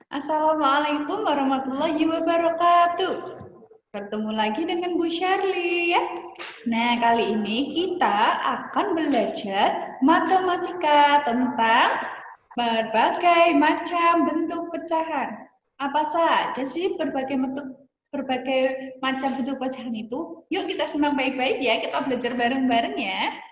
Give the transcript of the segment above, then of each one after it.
Assalamualaikum warahmatullahi wabarakatuh. Bertemu lagi dengan Bu Syarli ya. Nah, kali ini kita akan belajar matematika tentang berbagai macam bentuk pecahan. Apa saja sih berbagai macam bentuk pecahan itu? Yuk kita simak baik-baik ya, kita belajar bareng-bareng ya.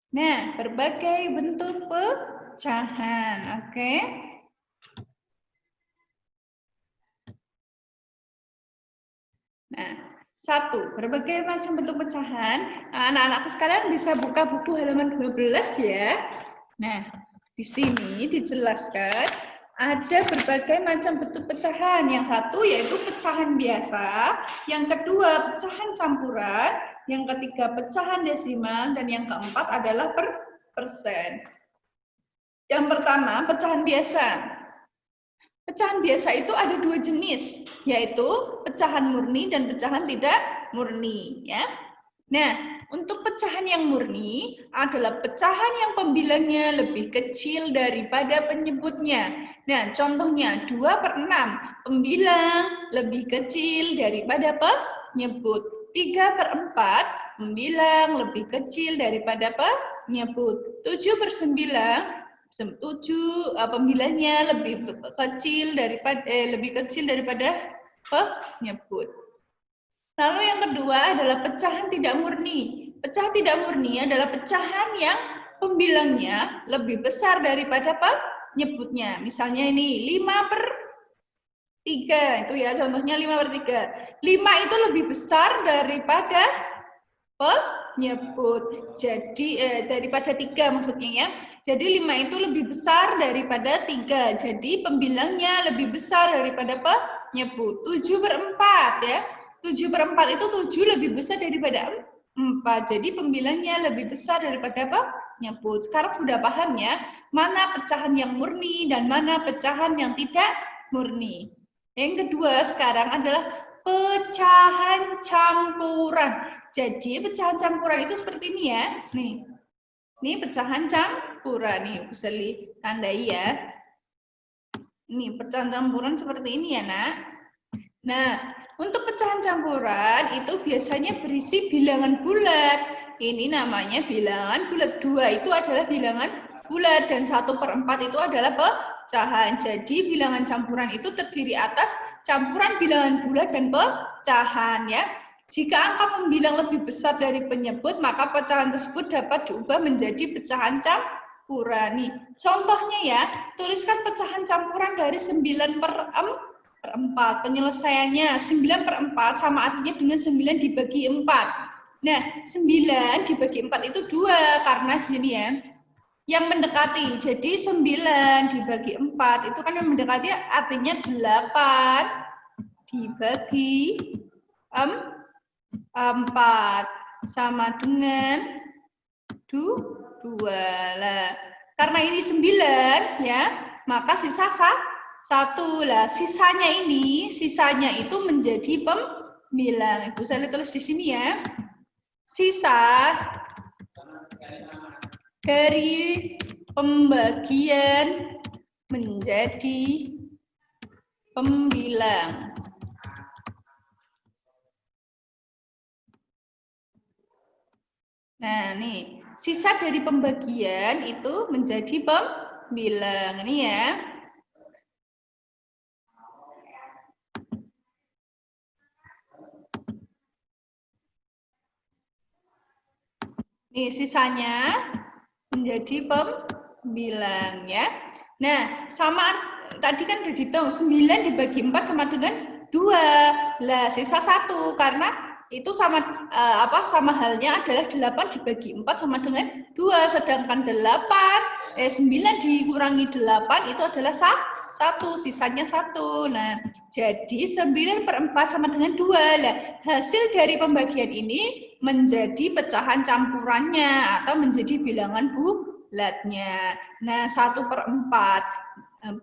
Nah, berbagai bentuk pecahan, oke? Nah, satu, berbagai macam bentuk pecahan. Anak-anakku sekalian bisa buka buku halaman 12 ya. Nah, di sini dijelaskan ada berbagai macam bentuk pecahan. Yang satu yaitu pecahan biasa, yang kedua pecahan campuran, yang ketiga pecahan desimal, dan yang keempat adalah persen. Yang pertama, pecahan biasa. Pecahan biasa itu ada dua jenis, yaitu pecahan murni dan pecahan tidak murni. Ya. Nah, untuk pecahan yang murni adalah pecahan yang pembilangnya lebih kecil daripada penyebutnya. Nah, contohnya 2/6, pembilang lebih kecil daripada penyebut. 3/4, pembilang lebih kecil daripada penyebut. 7/9, 7 pembilangnya lebih kecil daripada penyebut. Lalu yang kedua adalah pecahan tidak murni. Pecahan tidak murni adalah pecahan yang pembilangnya lebih besar daripada penyebutnya. Misalnya ini 5/3, itu ya contohnya 5/3. 5 itu lebih besar daripada penyebut. Jadi daripada 3 maksudnya ya. Jadi 5 itu lebih besar daripada 3. Jadi pembilangnya lebih besar daripada penyebut. 7/4 ya. 7/4 itu 7 lebih besar daripada 4. Jadi pembilangnya lebih besar daripada penyebut. Sekarang sudah paham ya, mana pecahan yang murni dan mana pecahan yang tidak murni. Yang kedua sekarang adalah pecahan campuran. Jadi pecahan campuran itu seperti ini ya. Nih. Ini pecahan campuran nih, bisa ditandai ya. Ini pecahan campuran seperti ini ya, Nak. Nah, untuk pecahan campuran itu biasanya berisi bilangan bulat. Ini namanya bilangan bulat. 2 itu adalah bilangan bulat dan 1/4 itu adalah pecahan. Jadi bilangan campuran itu terdiri atas campuran bilangan bulat dan pecahan ya. Jika angka pembilang lebih besar dari penyebut, maka pecahan tersebut dapat diubah menjadi pecahan campuran. Nih, contohnya ya, tuliskan pecahan campuran dari 9/4. Penyelesaiannya 9/4 sama artinya dengan 9 dibagi 4. Nah, 9 dibagi 4 itu 2 karena sini ya. Yang mendekati. Jadi 9 dibagi 4 itu kan yang mendekati artinya 8 dibagi 4 sama dengan 2. Lah, karena ini 9 ya, maka sisa 1 lah. Sisanya itu menjadi pembilang. Ibu saya tulis di sini ya. Sisa dari pembagian menjadi pembilang. Nah, nih, sisa dari pembagian itu menjadi pembilang. Ini ya. Nih, sisanya menjadi pembilang ya. Nah, sama tadi kan udah dihitung 9 dibagi 4 sama dengan 2. Lah, sisa 1 karena itu sama sama halnya adalah 8 dibagi 4 sama dengan 2, sedangkan 9 dikurangi 8 itu adalah 1, sisanya 1. Nah, jadi 9/4 sama dengan 2. Nah, hasil dari pembagian ini menjadi pecahan campurannya atau menjadi bilangan bulatnya. Nah, 1/4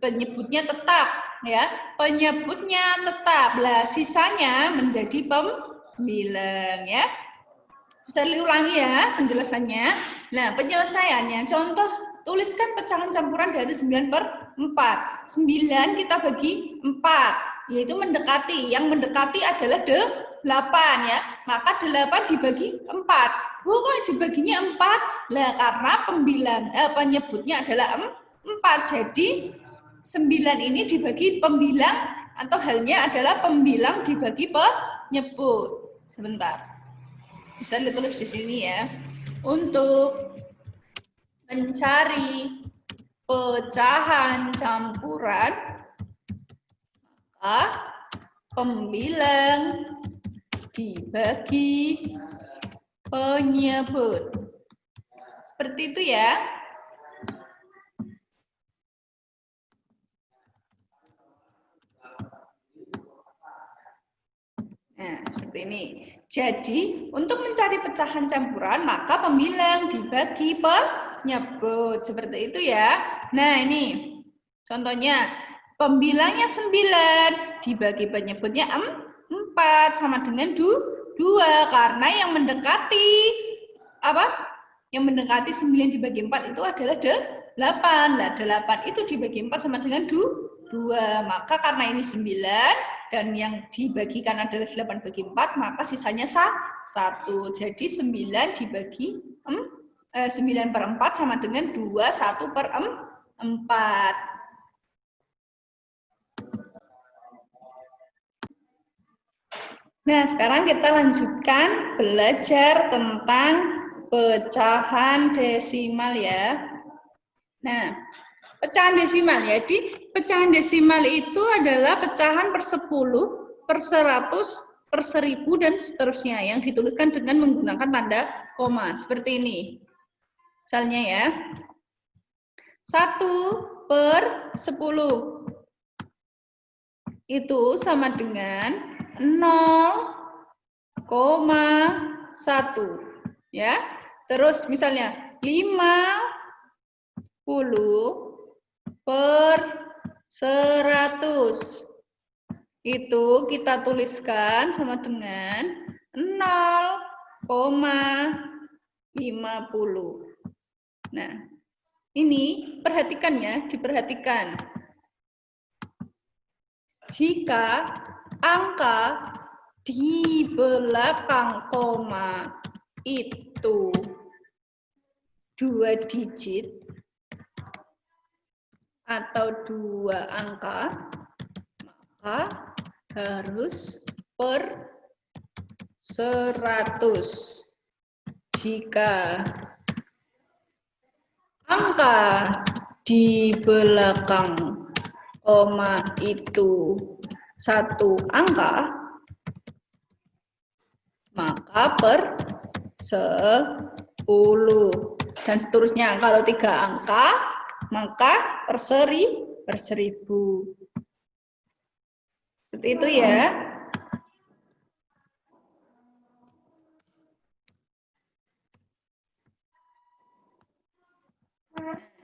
penyebutnya tetap ya, penyebutnya tetap. Lah, sisanya menjadi pembilang ya. Bisa diulangi ya penjelasannya. Nah, penyelesaiannya, contoh tuliskan pecahan campuran dari 9/4. 9 kita bagi 4, yaitu mendekati. Yang mendekati adalah 8 ya. Maka 8 dibagi 4. Kok dibaginya 4? Lah karena penyebutnya adalah 4. Jadi 9 ini dibagi pembilang atau halnya adalah pembilang dibagi penyebut. Sebentar. Bisa ditulis di sini ya. Untuk mencari pecahan campuran, maka pembilang dibagi penyebut. Seperti itu ya. Nah, seperti ini. Jadi, untuk mencari pecahan campuran, maka pembilang dibagi penyebut. Seperti itu ya. Nah, ini contohnya. Pembilangnya 9, dibagi penyebutnya 4, sama dengan 2. Karena yang mendekati, Yang mendekati 9 dibagi 4 itu adalah 8. Nah, 8 itu dibagi 4 sama dengan 2. Maka karena ini 9, dan yang dibagikan adalah 8 bagi 4, maka sisanya 1. Jadi 9 dibagi 9/4 sama dengan 2, 1/4. Nah, sekarang kita lanjutkan belajar tentang pecahan desimal ya. Nah, pecahan desimal ya. Jadi pecahan desimal itu adalah pecahan per 10, per 100, per 1000 dan seterusnya yang dituliskan dengan menggunakan tanda koma seperti ini. Misalnya ya. 1/10 itu sama dengan 0,1 ya. Terus misalnya 50/100 itu kita tuliskan sama dengan 0,50. Nah, ini perhatikan ya, diperhatikan. Jika angka di belakang koma itu 2 digit atau 2 angka, maka harus per 100. Jika angka di belakang koma itu 1 angka, maka per 10. Dan seterusnya. Kalau 3 angka, maka per 1000. Seperti itu ya.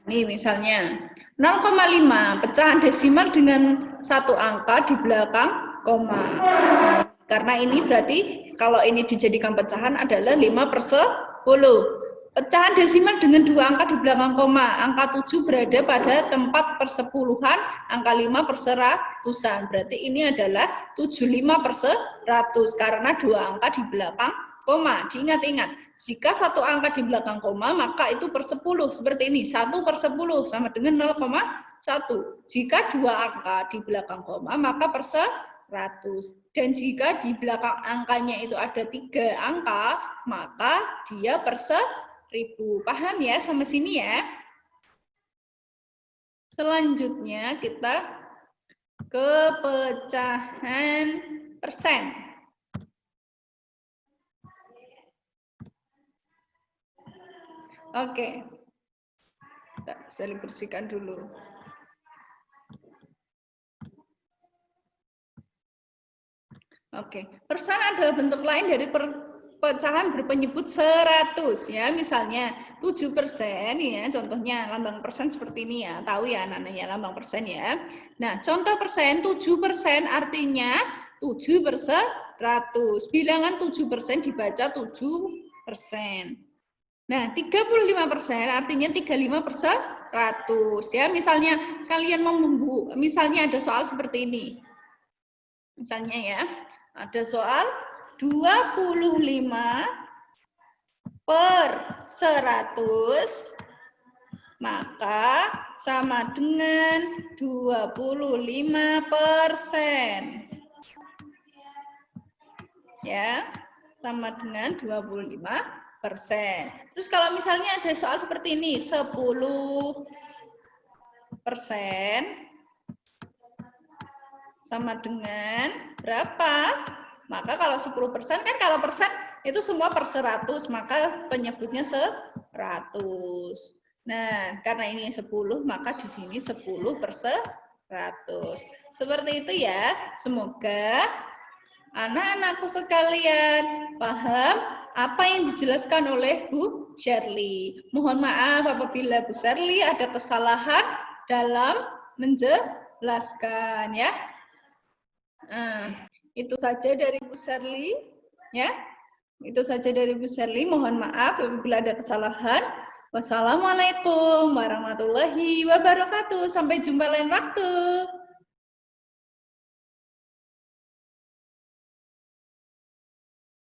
Nih misalnya 0,5 pecahan desimal dengan 1 angka di belakang koma. Nah, karena ini berarti kalau ini dijadikan pecahan adalah 5/10. Pecahan desimal dengan 2 angka di belakang koma. Angka 7 berada pada tempat persepuluhan, angka 5/100-an. Berarti ini adalah 75/100 karena 2 angka di belakang koma. Diingat-ingat. Jika 1 angka di belakang koma, maka itu per 10. Seperti ini, 1/10 sama dengan 0,1. Jika 2 angka di belakang koma, maka per 100. Dan jika di belakang angkanya itu ada 3 angka, maka dia per 1000. Paham ya sampai sini ya? Selanjutnya kita ke pecahan persen. Oke, bisa dibersihkan dulu. Oke, persen adalah bentuk lain dari pecahan berpenyebut 100 ya. Misalnya 7% ya, contohnya lambang persen seperti ini ya. Tahu ya anak-anak ya lambang persen ya. Nah, contoh persen 7% artinya 7/100. Bilangan 7% dibaca 7 Nah, 35% artinya 35/100 ya. Misalnya kalian mau misalnya ada soal seperti ini. Misalnya ya, ada soal 25/100 maka sama dengan 25%. Ya, sama dengan 25%. Terus kalau misalnya ada soal seperti ini, 10% sama dengan berapa? Maka kalau 10% kan kalau persen itu semua per 100, maka penyebutnya 100. Nah, karena ini 10, maka di sini 10/100. Seperti itu ya. Semoga anak-anakku sekalian paham apa yang dijelaskan oleh Bu Shirley. Mohon maaf apabila Bu Shirley ada kesalahan dalam menjelaskan ya. Itu saja dari Bu Shirley ya. Itu saja dari Bu Shirley. Mohon maaf apabila ada kesalahan. Wassalamualaikum warahmatullahi wabarakatuh. Sampai jumpa lain waktu.